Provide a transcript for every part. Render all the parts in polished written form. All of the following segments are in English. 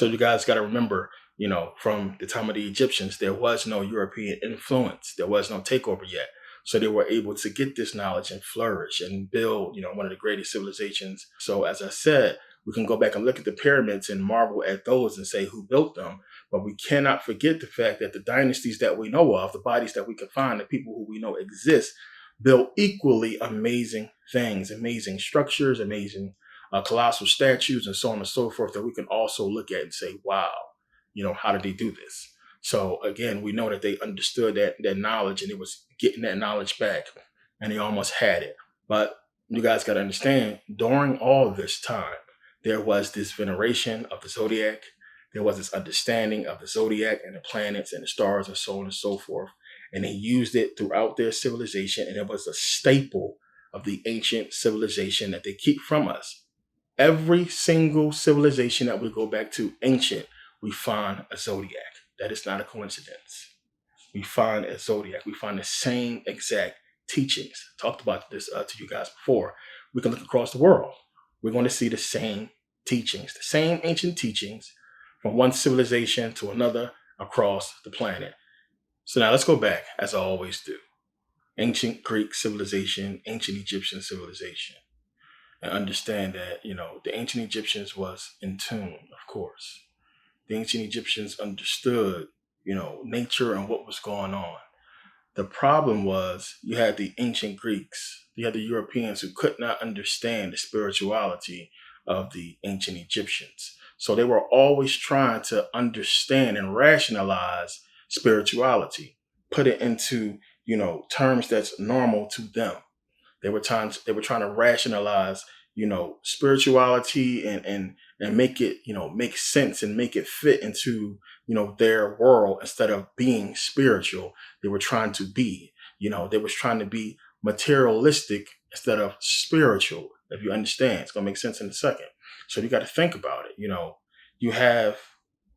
So you guys got to remember, from the time of the Egyptians, there was no European influence. There was no takeover yet. So they were able to get this knowledge and flourish and build, one of the greatest civilizations. So as I said, we can go back and look at the pyramids and marvel at those and say who built them. But we cannot forget the fact that the dynasties that we know of, the bodies that we can find, the people who we know exist, built equally amazing things, amazing structures, amazing colossal statues, and so on and so forth, that we can also look at and say, wow, how did they do this? So again, we know that they understood that knowledge, and it was getting that knowledge back, and they almost had it. But you guys got to understand, during all this time, there was this veneration of the zodiac. There was this understanding of the zodiac and the planets and the stars and so on and so forth. And they used it throughout their civilization, and it was a staple of the ancient civilization that they keep from us. Every single civilization that we go back to ancient, we find a zodiac. That is not a coincidence. We find a zodiac. We find the same exact teachings. I talked about this to you guys before. We can look across the world. We're going to see the same teachings, the same ancient teachings from one civilization to another across the planet. So now let's go back, as I always do. Ancient Greek civilization, ancient Egyptian civilization. And understand that, the ancient Egyptians was in tune, of course. The ancient Egyptians understood, nature and what was going on. The problem was you had the ancient Greeks, you had the Europeans who could not understand the spirituality of the ancient Egyptians. So they were always trying to understand and rationalize spirituality, put it into, terms that's normal to them. They were trying to rationalize, spirituality and make it, make sense and make it fit into, their world instead of being spiritual. They were trying to be, they was trying to be materialistic instead of spiritual. If you understand, it's gonna make sense in a second. So you got to think about it. You have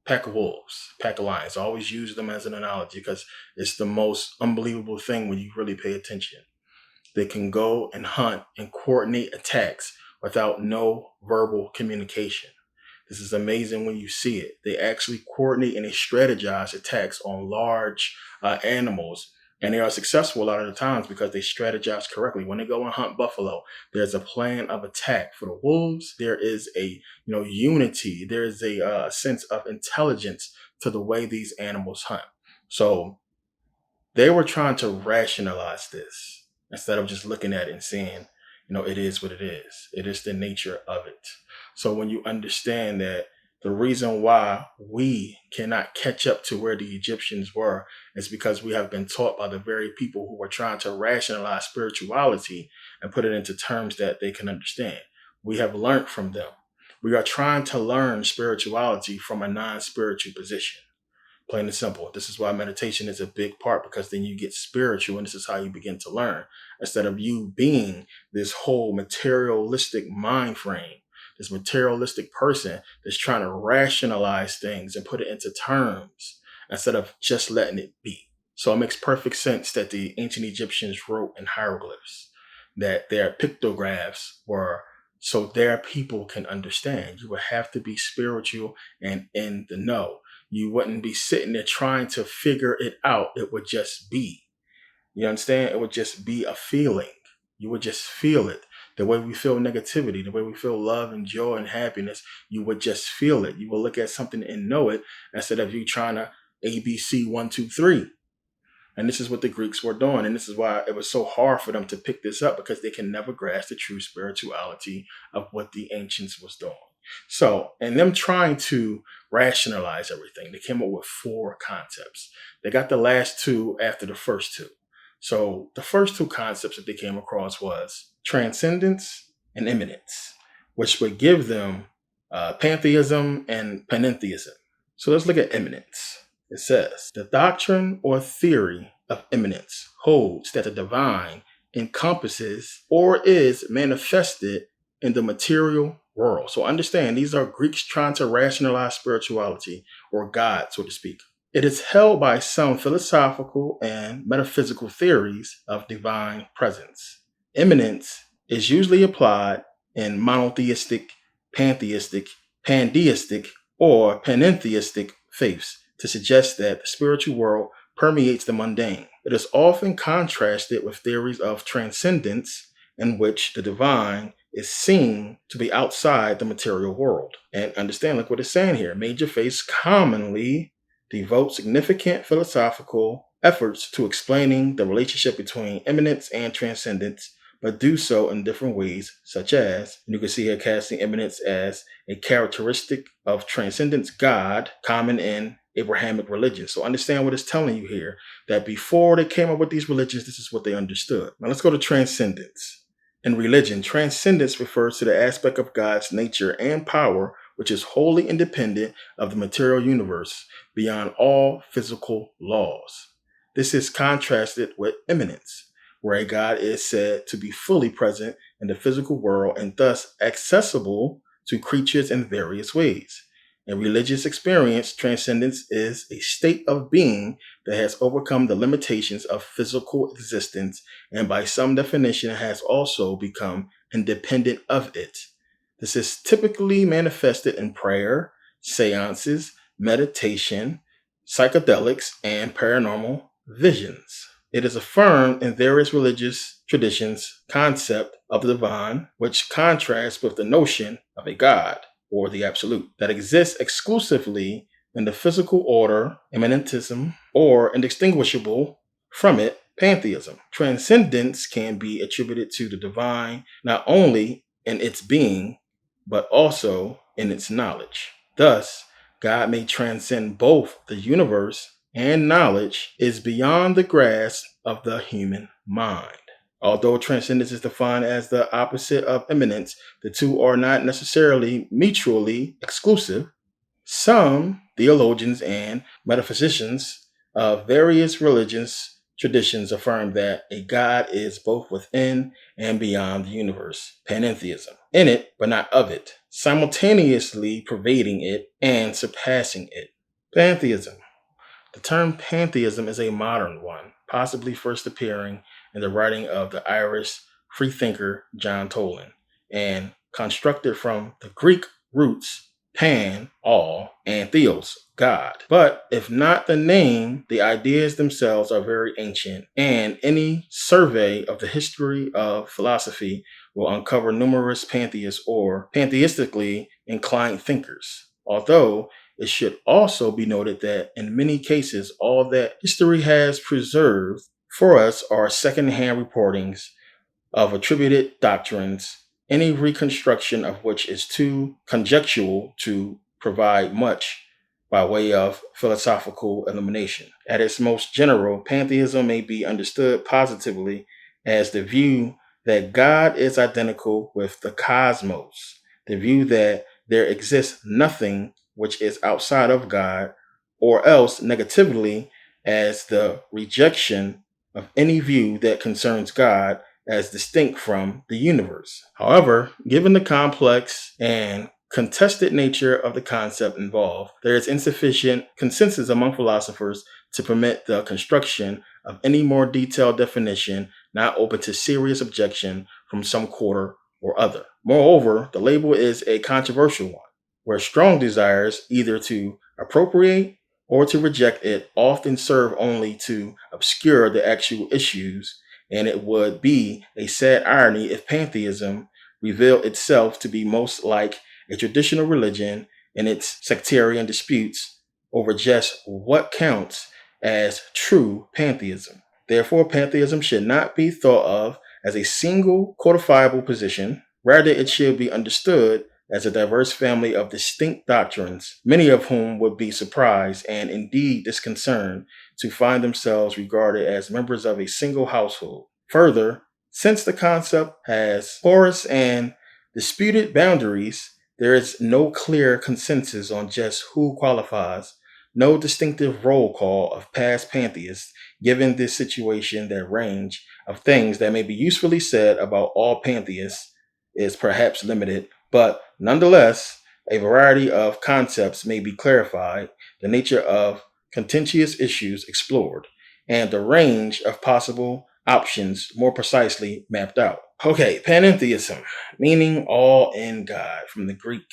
pack of wolves, pack of lions. I always use them as an analogy because it's the most unbelievable thing when you really pay attention. They can go and hunt and coordinate attacks without no verbal communication. This is amazing when you see it. They actually coordinate and they strategize attacks on large animals. And they are successful a lot of the times because they strategize correctly. When they go and hunt buffalo, there's a plan of attack. For the wolves, there is a unity. There is a sense of intelligence to the way these animals hunt. So they were trying to rationalize this instead of just looking at it and saying, it is what it is. It is the nature of it. So when you understand that the reason why we cannot catch up to where the Egyptians were is because we have been taught by the very people who were trying to rationalize spirituality and put it into terms that they can understand. We have learned from them. We are trying to learn spirituality from a non-spiritual position. Plain and simple. This is why meditation is a big part, because then you get spiritual and this is how you begin to learn. Instead of you being this whole materialistic mind frame, this materialistic person that's trying to rationalize things and put it into terms instead of just letting it be. So it makes perfect sense that the ancient Egyptians wrote in hieroglyphs, that their pictographs were so their people can understand. You would have to be spiritual and in the know. You wouldn't be sitting there trying to figure it out. It would just be. You understand? It would just be a feeling. You would just feel it. The way we feel negativity, the way we feel love and joy and happiness, you would just feel it. You will look at something and know it instead of you trying to ABC 1, 2, 3. And this is what the Greeks were doing. And this is why it was so hard for them to pick this up, because they can never grasp the true spirituality of what the ancients was doing. So, and them trying to rationalize everything, they came up with 4 concepts. They got the last 2 after the first 2. So the first 2 concepts that they came across was transcendence and immanence, which would give them pantheism and panentheism. So let's look at immanence. It says, the doctrine or theory of immanence holds that the divine encompasses or is manifested in the material world. So understand, these are Greeks trying to rationalize spirituality, or God, so to speak. It is held by some philosophical and metaphysical theories of divine presence. Immanence is usually applied in monotheistic, pantheistic, pandeistic, or panentheistic faiths to suggest that the spiritual world permeates the mundane. It is often contrasted with theories of transcendence, in which the divine is seen to be outside the material world. And understand, look what it's saying here. Major faiths commonly devote significant philosophical efforts to explaining the relationship between immanence and transcendence, but do so in different ways, such as, and you can see here casting immanence as a characteristic of transcendence, God, common in Abrahamic religion. So understand what it's telling you here, that before they came up with these religions, this is what they understood. Now let's go to transcendence. In religion, transcendence refers to the aspect of God's nature and power which is wholly independent of the material universe, beyond all physical laws. This is contrasted with immanence, where a God is said to be fully present in the physical world and thus accessible to creatures in various ways. In religious experience, transcendence is a state of being that has overcome the limitations of physical existence and by some definition has also become independent of it. This is typically manifested in prayer, seances, meditation, psychedelics, and paranormal visions. It is affirmed in various religious traditions concept of the divine, which contrasts with the notion of a God or the absolute that exists exclusively in the physical order, immanentism, or indistinguishable from it, pantheism. Transcendence can be attributed to the divine not only in its being, but also in its knowledge. Thus, God may transcend both the universe and knowledge is beyond the grasp of the human mind. Although transcendence is defined as the opposite of immanence, the two are not necessarily mutually exclusive. Some theologians and metaphysicians of various religious traditions affirm that a God is both within and beyond the universe, panentheism, in it but not of it, simultaneously pervading it and surpassing it. Pantheism. The term pantheism is a modern one, possibly first appearing in the writing of the Irish freethinker John Toland, and constructed from the Greek roots pan, all, and theos, God. But if not the name, the ideas themselves are very ancient, and any survey of the history of philosophy will uncover numerous pantheists or pantheistically inclined thinkers. Although it should also be noted that in many cases, all that history has preserved for us are secondhand reportings of attributed doctrines, any reconstruction of which is too conjectural to provide much by way of philosophical illumination. At its most general, pantheism may be understood positively as the view that God is identical with the cosmos, the view that there exists nothing which is outside of God, or else negatively as the rejection of any view that concerns God as distinct from the universe. However, given the complex and contested nature of the concept involved, there is insufficient consensus among philosophers to permit the construction of any more detailed definition not open to serious objection from some quarter or other. Moreover, the label is a controversial one, where strong desires either to appropriate or to reject it often serve only to obscure the actual issues, and it would be a sad irony if pantheism revealed itself to be most like a traditional religion in its sectarian disputes over just what counts as true pantheism. Therefore, pantheism should not be thought of as a single codifiable position. Rather, it should be understood as a diverse family of distinct doctrines, many of whom would be surprised and indeed disconcerted to find themselves regarded as members of a single household. Further, since the concept has porous and disputed boundaries, there is no clear consensus on just who qualifies, no distinctive roll call of past pantheists, given this situation. That range of things that may be usefully said about all pantheists is perhaps limited, but nonetheless, a variety of concepts may be clarified, the nature of contentious issues explored, and the range of possible options more precisely mapped out. Okay, panentheism, meaning all in God, from the Greek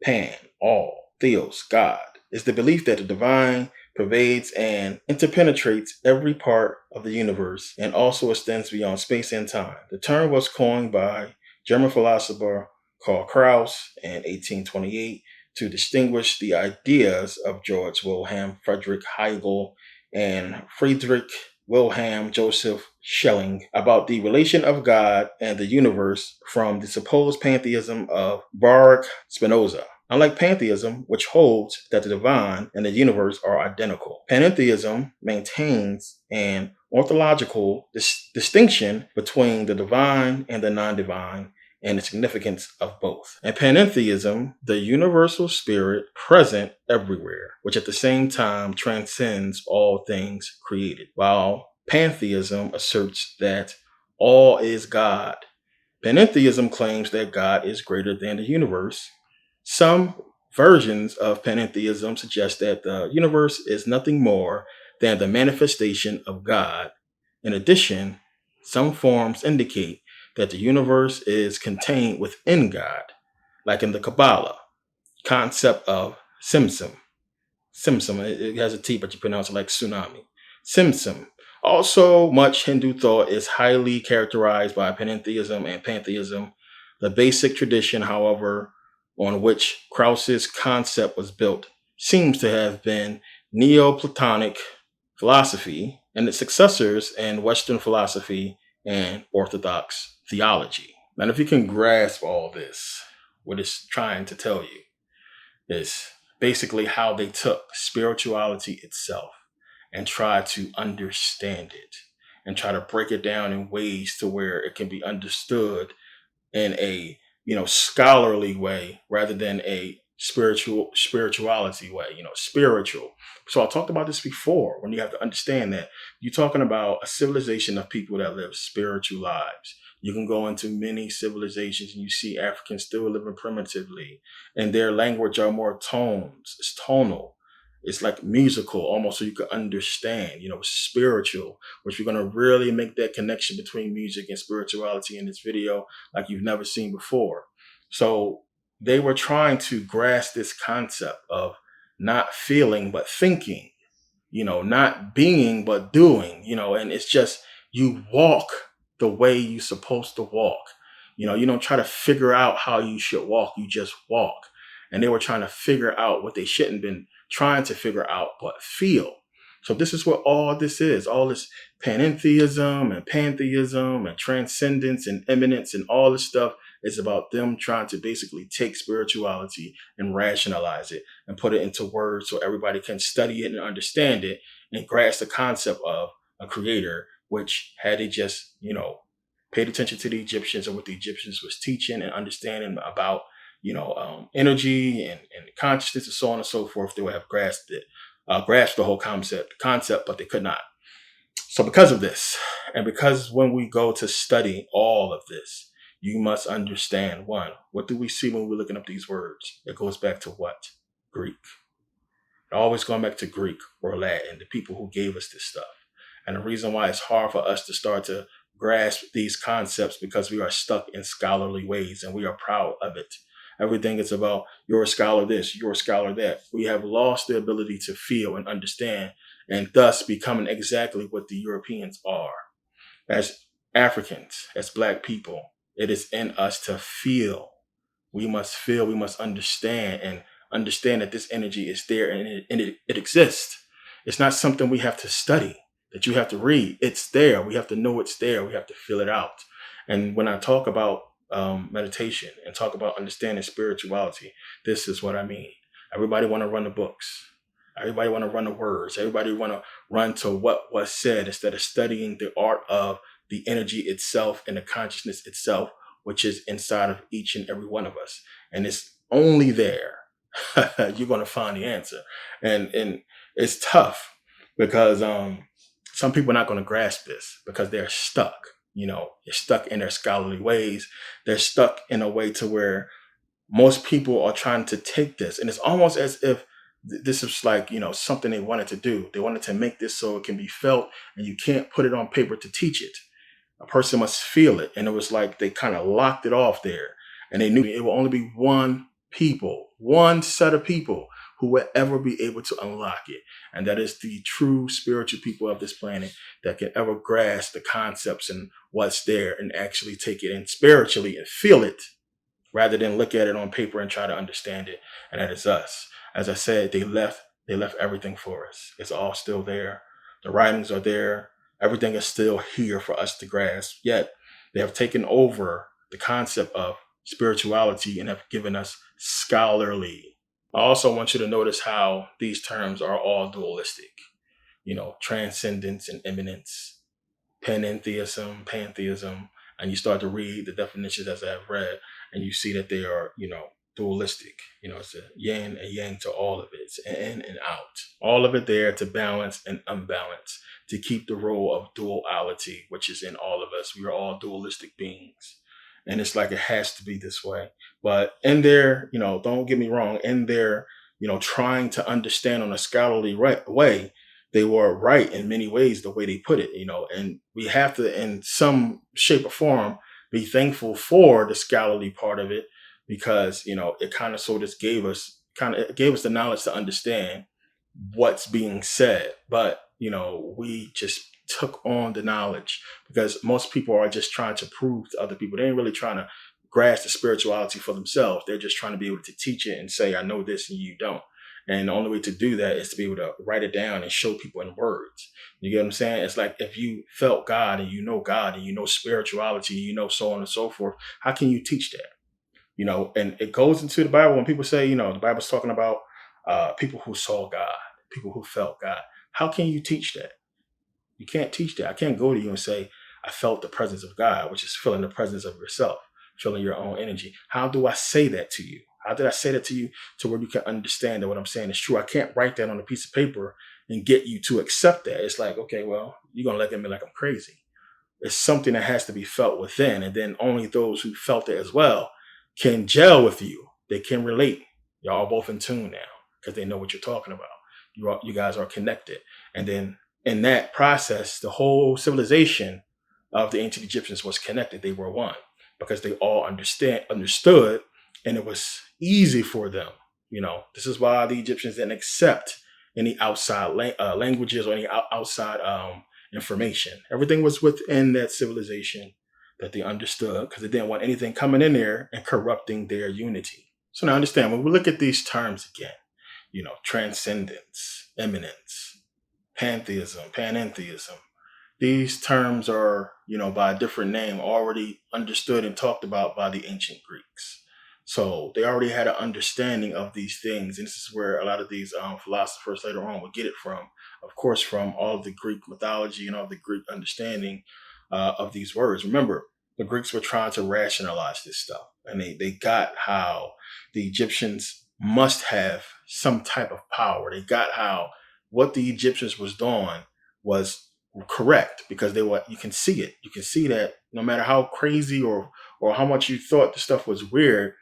pan, all, theos, God, is the belief that the divine pervades and interpenetrates every part of the universe and also extends beyond space and time. The term was coined by German philosopher Karl Kraus in 1828 to distinguish the ideas of George Wilhelm Friedrich Hegel and Friedrich Wilhelm Joseph Schelling about the relation of God and the universe from the supposed pantheism of Baruch Spinoza. Unlike pantheism, which holds that the divine and the universe are identical, panentheism maintains an ontological distinction between the divine and the non divine and the significance of both. In panentheism, the universal spirit present everywhere, which at the same time transcends all things created, while pantheism asserts that all is God. Panentheism claims that God is greater than the universe. Some versions of panentheism suggest that the universe is nothing more than the manifestation of God. In addition, some forms indicate that the universe is contained within God, like in the Kabbalah concept of Simsim. Simsim, it has a T, but you pronounce it like tsunami. Simsim. Also, much Hindu thought is highly characterized by panentheism and pantheism. The basic tradition, however, on which Krauss's concept was built seems to have been Neoplatonic philosophy and its successors in Western philosophy and Orthodox theology. Now, if you can grasp all this, what it's trying to tell you is basically how they took spirituality itself and tried to understand it and try to break it down in ways to where it can be understood in a scholarly way rather than a spirituality way, spiritual. So I talked about this before. When you have to understand that you're talking about a civilization of people that live spiritual lives. You can go into many civilizations and you see Africans still living primitively, and their language are more tones. It's tonal. It's like musical almost, so you can understand, spiritual, which we're going to really make that connection between music and spirituality in this video like you've never seen before. So they were trying to grasp this concept of not feeling but thinking, not being but doing, and it's just you walk the way you're supposed to walk. You don't try to figure out how you should walk, you just walk. And they were trying to figure out what they shouldn't been trying to figure out but feel. So this is what all this is. All this panentheism and pantheism and transcendence and immanence and all this stuff is about them trying to basically take spirituality and rationalize it and put it into words so everybody can study it and understand it and grasp the concept of a creator, which had they just, paid attention to the Egyptians and what the Egyptians was teaching and understanding about, energy and consciousness and so on and so forth, they would have grasped it, grasped the whole concept, but they could not. So because of this, and because when we go to study all of this, you must understand, one, what do we see when we're looking up these words? It goes back to what? Greek. Always going back to Greek or Latin, the people who gave us this stuff. And the reason why it's hard for us to start to grasp these concepts because we are stuck in scholarly ways and we are proud of it. Everything is about you're a scholar this, you're a scholar that. We have lost the ability to feel and understand and thus becoming exactly what the Europeans are. As Africans, as Black people, it is in us to feel. We must feel, we must understand and understand that this energy is there and it exists. It's not something we have to study, that you have to read. It's there. We have to know it's there. We have to feel it out. And when I talk about meditation and talk about understanding spirituality, this is what I mean. Everybody want to run the books. Everybody want to run the words. Everybody want to run to what was said instead of studying the art of the energy itself and the consciousness itself, which is inside of each and every one of us. And it's only there you're going to find the answer. And it's tough because some people are not going to grasp this because they're stuck. They're stuck in their scholarly ways. They're stuck in a way to where most people are trying to take this. And it's almost as if this is like, something they wanted to do. They wanted to make this so it can be felt and you can't put it on paper to teach it. A person must feel it. And it was like they kind of locked it off there and they knew it will only be one people, one set of people who will ever be able to unlock it. And that is the true spiritual people of this planet that can ever grasp the concepts and what's there and actually take it in spiritually and feel it rather than look at it on paper and try to understand it. And that is us. As I said, they left everything for us. It's all still there. The writings are there. Everything is still here for us to grasp. Yet they have taken over the concept of spirituality and have given us scholarly. I also want you to notice how these terms are all dualistic. Transcendence and immanence, pantheism, and you start to read the definitions as I've read, and you see that they are, dualistic. It's a yin and yang to all of it. It's in and out. All of it there to balance and unbalance, to keep the role of duality, which is in all of us. We are all dualistic beings. And it's like it has to be this way. But in there, don't get me wrong, in there, trying to understand on a scholarly way, they were right in many ways the way they put it, and we have to, in some shape or form, be thankful for the scholarly part of it because, it kind of sort of gave us the knowledge to understand what's being said. But, we just took on the knowledge because most people are just trying to prove to other people. They ain't really trying to grasp the spirituality for themselves. They're just trying to be able to teach it and say, I know this and you don't. And the only way to do that is to be able to write it down and show people in words. You get what I'm saying? It's like if you felt God and you know spirituality, so on and so forth, how can you teach that? And it goes into the Bible when people say, the Bible's talking about people who saw God, people who felt God. How can you teach that? You can't teach that. I can't go to you and say, I felt the presence of God, which is feeling the presence of yourself, feeling your own energy. How do I say that to you? How did I say that to you to where you can understand that what I'm saying is true? I can't write that on a piece of paper and get you to accept that. It's like, okay, well, you're going to look at me like I'm crazy. It's something that has to be felt within. And then only those who felt it as well can gel with you. They can relate. Y'all are both in tune now because they know what you're talking about. You guys are connected. And then in that process, the whole civilization of the ancient Egyptians was connected. They were one because they all understood, and it was easy for them. This is why the Egyptians didn't accept any outside languages or any outside information. Everything was within that civilization that they understood because they didn't want anything coming in there and corrupting their unity. So now understand, when we look at these terms again, transcendence, immanence, panentheism, these terms are, by a different name already understood and talked about by the ancient Greeks. So they already had an understanding of these things. And this is where a lot of these philosophers later on will get it from, of course, from all of the Greek mythology and all the Greek understanding of these words. Remember, the Greeks were trying to rationalize this stuff. And they got how the Egyptians must have some type of power. They got how what the Egyptians was doing was correct because you can see it. You can see that no matter how crazy or how much you thought the stuff was weird,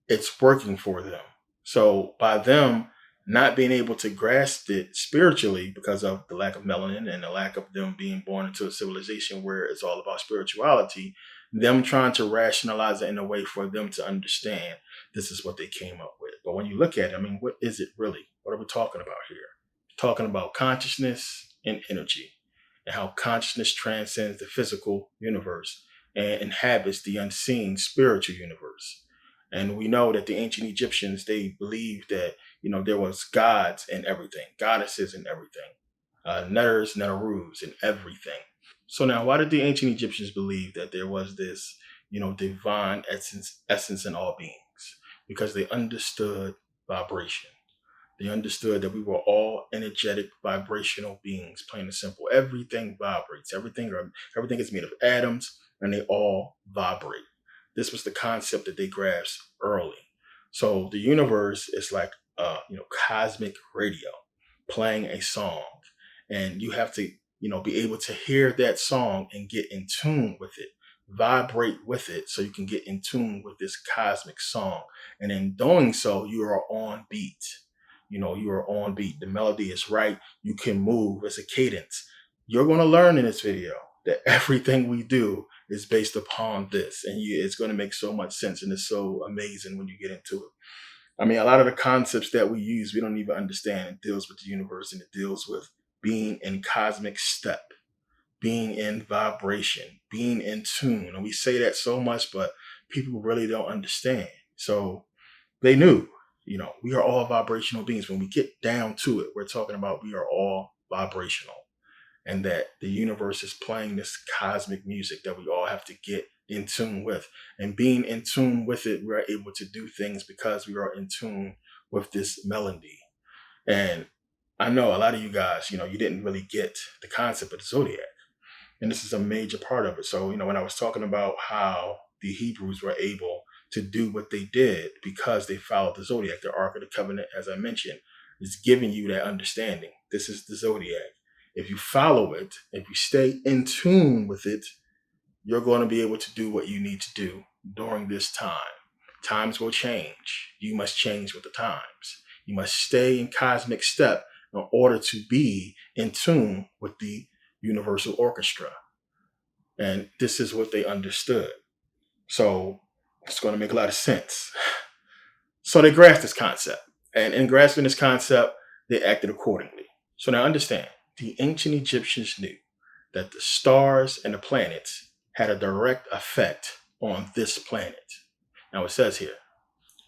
it's working for them. So by them not being able to grasp it spiritually because of the lack of melanin and the lack of them being born into a civilization where it's all about spirituality, them trying to rationalize it in a way for them to understand this is what they came up with. But when you look at it, what is it really? What are we talking about here? Talking about consciousness and energy and how consciousness transcends the physical universe and inhabits the unseen spiritual universe. And we know that the ancient Egyptians, they believed that, there was gods in everything, goddesses in everything, netters, netterus in everything. So now, why did the ancient Egyptians believe that there was this, divine essence in all beings? Because they understood vibration. They understood that we were all energetic, vibrational beings, plain and simple. Everything vibrates. Everything is made of atoms, and they all vibrate. This was the concept that they grasped early. So the universe is like, cosmic radio playing a song, and you have to, be able to hear that song and get in tune with it, vibrate with it, so you can get in tune with this cosmic song. And in doing so, you are on beat. You are on beat. The melody is right. You can move. It's a cadence. You're going to learn in this video that everything we do is based upon this. And it's going to make so much sense. And it's so amazing when you get into it. I mean, a lot of the concepts that we use, we don't even understand. It deals with the universe and it deals with being in cosmic step, being in vibration, being in tune. And we say that so much, but people really don't understand. So they knew, we are all vibrational beings. When we get down to it, we're talking about we are all vibrational and that the universe is playing this cosmic music that we all have to get in tune with. And being in tune with it, we're able to do things because we are in tune with this melody. And I know a lot of you guys, you didn't really get the concept of the zodiac. And this is a major part of it. So, when I was talking about how the Hebrews were able to do what they did because they followed the zodiac, the Ark of the Covenant, as I mentioned, is giving you that understanding. This is the zodiac. If you follow it, if you stay in tune with it, you're going to be able to do what you need to do during this time. Times will change. You must change with the times. You must stay in cosmic step in order to be in tune with the universal orchestra. And this is what they understood. So it's going to make a lot of sense. So they grasped this concept. And in grasping this concept, they acted accordingly. So now understand, the ancient Egyptians knew that the stars and the planets had a direct effect on this planet. Now it says here,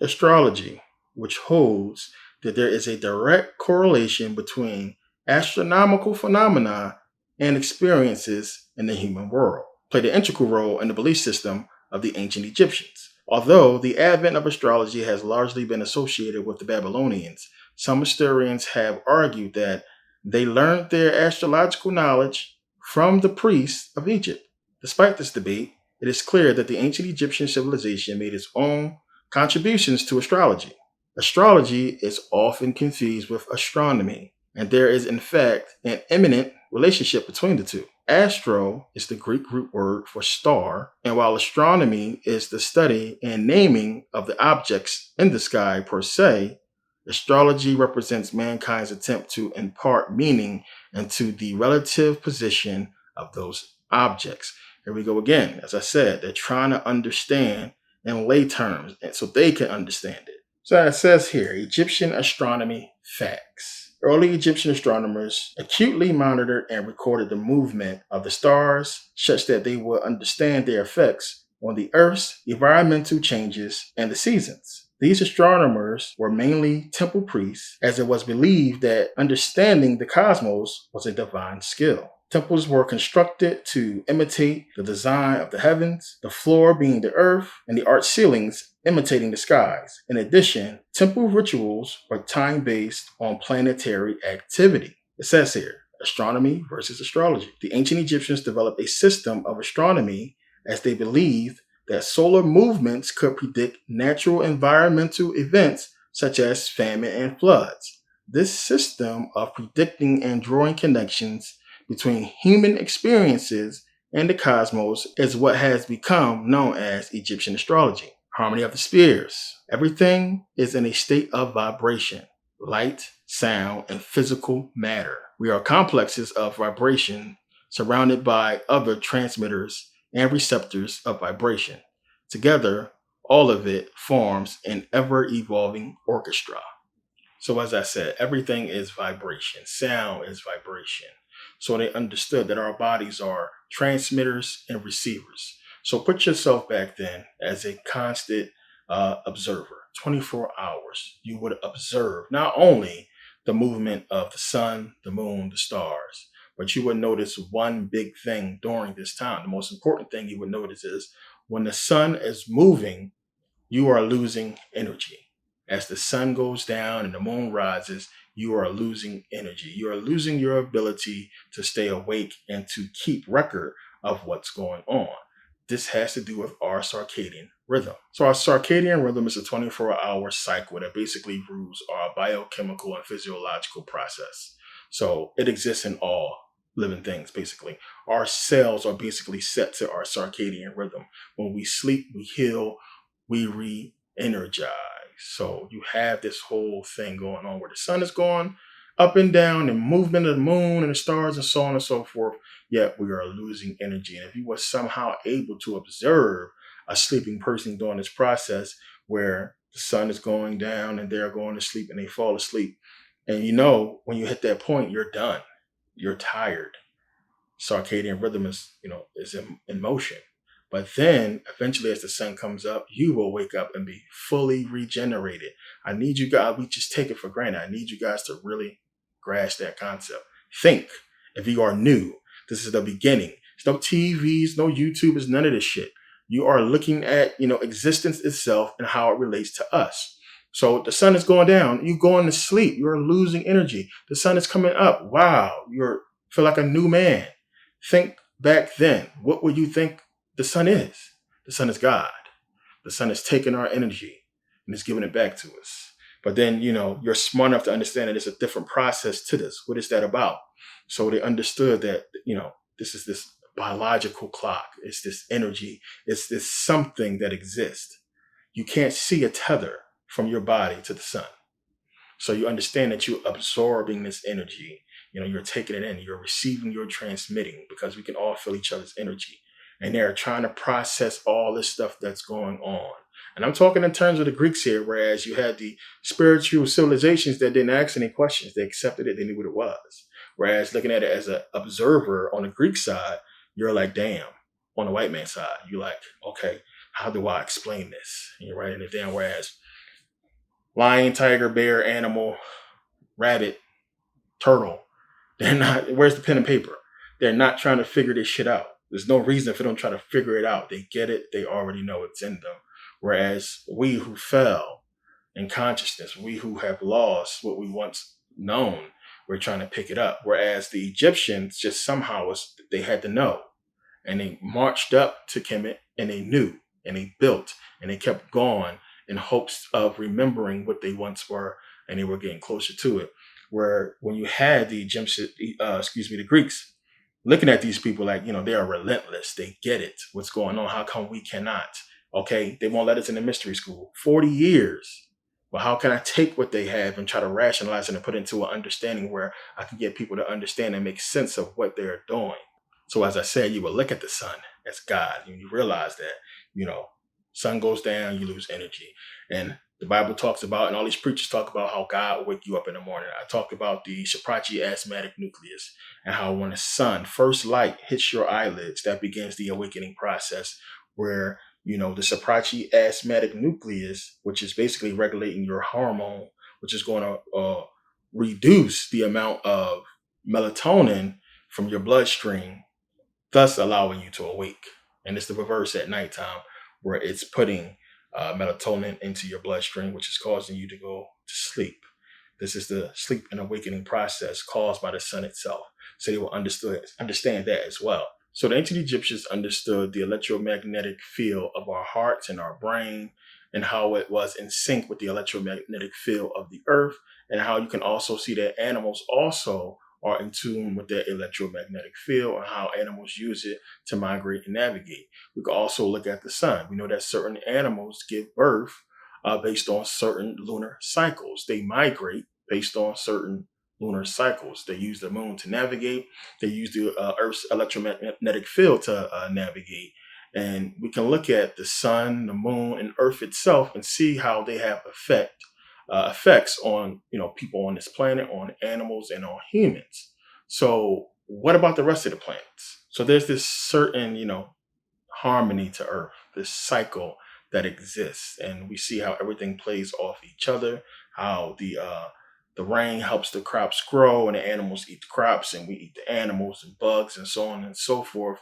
astrology, which holds that there is a direct correlation between astronomical phenomena and experiences in the human world, played an integral role in the belief system of the ancient Egyptians. Although the advent of astrology has largely been associated with the Babylonians, some historians have argued that they learned their astrological knowledge from the priests of Egypt. Despite this debate, it is clear that the ancient Egyptian civilization made its own contributions to astrology. Astrology is often confused with astronomy, and there is in fact an imminent relationship between the two. Astro is the Greek root word for star, and while astronomy is the study and naming of the objects in the sky per se, astrology represents mankind's attempt to impart meaning into the relative position of those objects. Here we go again. As I said, they're trying to understand in lay terms and so they can understand it. So it says here, Egyptian astronomy facts. Early Egyptian astronomers acutely monitored and recorded the movement of the stars such that they would understand their effects on the Earth's environmental changes and the seasons. These astronomers were mainly temple priests, as it was believed that understanding the cosmos was a divine skill. Temples were constructed to imitate the design of the heavens, the floor being the earth, and the arched ceilings imitating the skies. In addition, temple rituals were time-based on planetary activity. It says here, astronomy versus astrology. The ancient Egyptians developed a system of astronomy as they believed that solar movements could predict natural environmental events such as famine and floods. This system of predicting and drawing connections between human experiences and the cosmos is what has become known as Egyptian astrology. Harmony of the spheres. Everything is in a state of vibration, light, sound, and physical matter. We are complexes of vibration surrounded by other transmitters and receptors of vibration. Together, all of it forms an ever-evolving orchestra. So as I said, everything is vibration. Sound is vibration. So they understood that our bodies are transmitters and receivers. So put yourself back then as a constant observer. 24 hours, you would observe not only the movement of the sun, the moon, the stars, but you would notice one big thing during this time. The most important thing you would notice is when the sun is moving, you are losing energy. As the sun goes down and the moon rises, you are losing energy. You are losing your ability to stay awake and to keep record of what's going on. This has to do with our circadian rhythm. So our circadian rhythm is a 24-hour cycle that basically rules our biochemical and physiological process. So it exists in all living things, basically. Our cells are basically set to our circadian rhythm. When we sleep, we heal, we re-energize. So you have this whole thing going on where the sun is going up and down and movement of the moon and the stars and so on and so forth, yet we are losing energy. And if you were somehow able to observe a sleeping person during this process, where the sun is going down and they're going to sleep and they fall asleep. And you know, when you hit that point, you're done. You're tired. Circadian rhythm is in motion. But then eventually as the sun comes up, you will wake up and be fully regenerated. I need you guys, we just take it for granted. I need you guys to really grasp that concept. Think, if you are new, this is the beginning. There's no TVs, no YouTubers, none of this shit. You are looking at, existence itself and how it relates to us. So the sun is going down, you going to sleep, you're losing energy. The sun is coming up. Wow, you feel like a new man. Think back then. What would you think the sun is? The sun is God. The sun is taking our energy and it's giving it back to us. But then, you're smart enough to understand that there's a different process to this. What is that about? So they understood that, this is this biological clock. It's this energy. It's this something that exists. You can't see a tether from your body to the sun. So you understand that you're absorbing this energy. You're taking it in, you're receiving, you're transmitting, because we can all feel each other's energy. And they're trying to process all this stuff that's going on. And I'm talking in terms of the Greeks here, whereas you had the spiritual civilizations that didn't ask any questions. They accepted it, they knew what it was. Whereas looking at it as an observer on the Greek side, you're like, damn. On the white man's side, you're like, okay, how do I explain this? And you're writing it down. Whereas lion, tiger, bear, animal, rabbit, turtle, they're not, where's the pen and paper? They're not trying to figure this shit out. There's no reason for them to try to figure it out. They get it. They already know it's in them. Whereas we who fell in consciousness, we who have lost what we once known, we're trying to pick it up. Whereas the Egyptians just somehow they had to know. And they marched up to Kemet and they knew and they built and they kept going in hopes of remembering what they once were, and they were getting closer to it. Where when you had the the Greeks looking at these people like, they are relentless. They get it. What's going on? How come we cannot? Okay, they won't let us in the mystery school. 40 years. Well, how can I take what they have and try to rationalize it and put it into an understanding where I can get people to understand and make sense of what they're doing? So as I said, you will look at the sun as God, and you realize that, sun goes down, you lose energy. And the Bible talks about, and all these preachers talk about how God will wake you up in the morning. I talked about the Saprachi asthmatic nucleus and how when the sun, first light hits your eyelids, that begins the awakening process where, the Saprachi asthmatic nucleus, which is basically regulating your hormone, which is going to reduce the amount of melatonin from your bloodstream, thus allowing you to awake. And it's the reverse at nighttime, where it's putting melatonin into your bloodstream, which is causing you to go to sleep. This is the sleep and awakening process caused by the sun itself. So they will understand that as well. So the ancient Egyptians understood the electromagnetic field of our hearts and our brain, and how it was in sync with the electromagnetic field of the earth, and how you can also see that animals also are in tune with that electromagnetic field and how animals use it to migrate and navigate. We can also look at the sun. We know that certain animals give birth based on certain lunar cycles. They migrate based on certain lunar cycles. They use the moon to navigate. They use the Earth's electromagnetic field to navigate. And we can look at the sun, the moon, and Earth itself and see how they have effects on people on this planet, on animals, and on humans. So what about the rest of the planets? So there's this certain harmony to Earth, this cycle that exists, and we see how everything plays off each other, how the rain helps the crops grow and the animals eat the crops and we eat the animals and bugs and so on and so forth,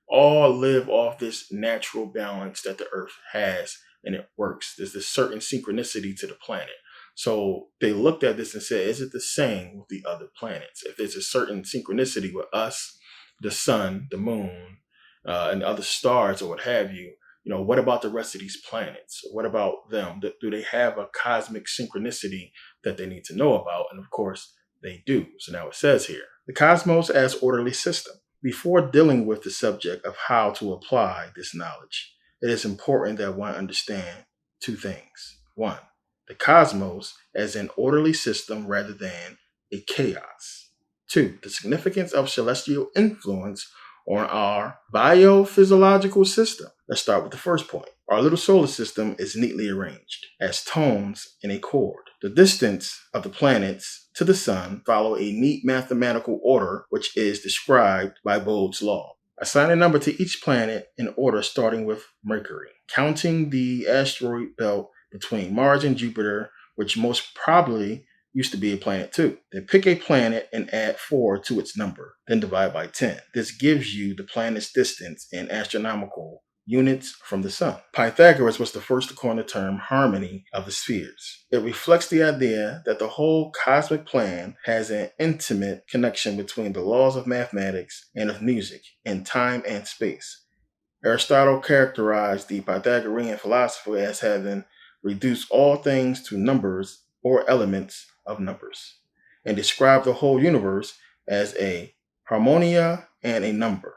all live off this natural balance that the Earth has, and it works. There's this certain synchronicity to the planet. So they looked at this and said, is it the same with the other planets? If there's a certain synchronicity with us, the sun, the moon, and other stars or what have you, what about the rest of these planets? What about them? Do they have a cosmic synchronicity that they need to know about? And of course, they do. So now it says here, the cosmos as orderly system. Before dealing with the subject of how to apply this knowledge, it is important that one understand two things. One, the cosmos as an orderly system rather than a chaos. Two, the significance of celestial influence on our biophysiological system. Let's start with the first point. Our little solar system is neatly arranged as tones in a chord. The distance of the planets to the sun follow a neat mathematical order which is described by Bode's law. Assign a number to each planet in order starting with Mercury, counting the asteroid belt between Mars and Jupiter, which most probably used to be a planet too. Then pick a planet and add 4 to its number, then divide by 10. This gives you the planet's distance in astronomical units from the sun. Pythagoras was the first to coin the term harmony of the spheres. It reflects the idea that the whole cosmic plan has an intimate connection between the laws of mathematics and of music in time and space. Aristotle characterized the Pythagorean philosophy as having reduced all things to numbers or elements of numbers, and described the whole universe as a harmonia and a number.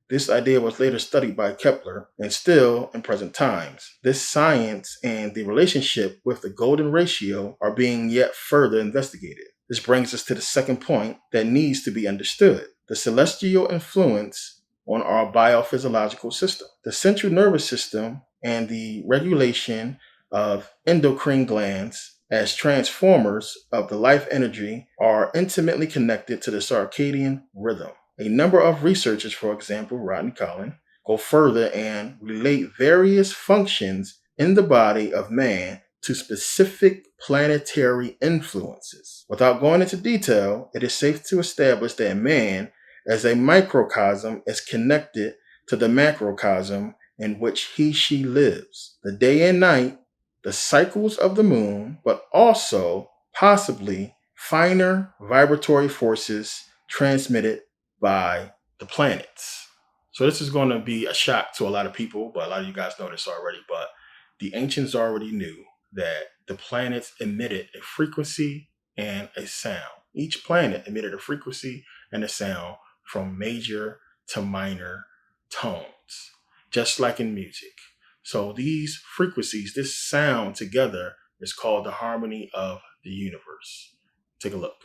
This idea was later studied by Kepler and still in present times. This science and the relationship with the golden ratio are being yet further investigated. This brings us to the second point that needs to be understood: the celestial influence on our biophysiological system. The central nervous system and the regulation of endocrine glands as transformers of the life energy are intimately connected to the circadian rhythm. A number of researchers, for example, Rodney Collin, go further and relate various functions in the body of man to specific planetary influences. Without going into detail, it is safe to establish that man, as a microcosm, is connected to the macrocosm in which he/she lives. The day and night, the cycles of the moon, but also possibly finer vibratory forces transmitted by the planets. So this is going to be a shock to a lot of people, but a lot of you guys know this already. But the ancients already knew that the planets emitted a frequency and a sound. Each planet emitted a frequency and a sound from major to minor tones, just like in music. So these frequencies, this sound together is called the harmony of the universe. Take a look.